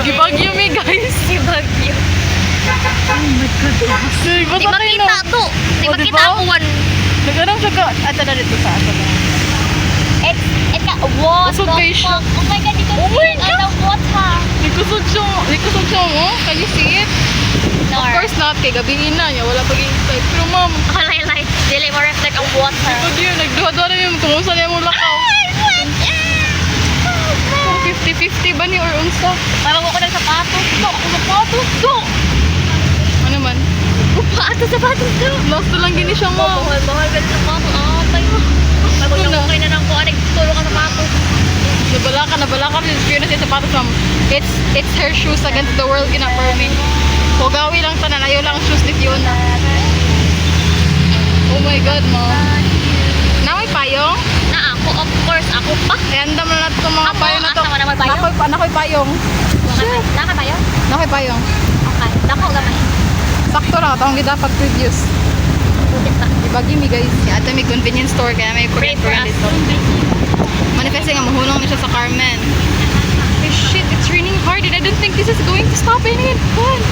Gibagyo mi guys. Gibagyo. Di Di makita to. Di Oh, makita diba? ako one. Nagano'n siya ka. At na dito sa ato na. It's got what Usog the kayo siya. fuck? Oh my god, you can Oh see my it on the water. Likusog siya mo. Can you see it? No. Of course not. Kay gabihin na niya. Wala pag-i-inside. Pero ma'am, Highlight. Dili mo reflect ang water. ito yun. Nagduha-duha na yun. Kung saan niya mo lakaw. 50-50 ba ni or unsa? Mabag ko ng sapatos. Ito, ako sapatos. Ito. Ano man? Paano sapatos to? Last na lang gini siya mo. Bahal ka ng sapatos. Atay. Mabag na okay na lang ko. Anig, tulong ang sapatos. Nabala ka. Secure na siya sapatos ma'am. It's her shoes against the world gina for me. Hugawi lang tanan. Ayaw lang ang shoes ni Fiona. Oh my god ma'am. Naway payong? Na ako, of course, ako pa. Random na natin itong mga Amo, payong na to. asa man naman payong? Nakoy payong. Naka tayo? Nakoy payong. Okay. Dako gamay. Sakto lang. Ito ang dapat previous. Budget pa. Ibagi mi guys. Ito may convenience store kaya may Pray for us. dito. Manifesting nga mahulong na siya sa Carmen. Oh shit, it's raining hard and I don't think this is going to stop anytime.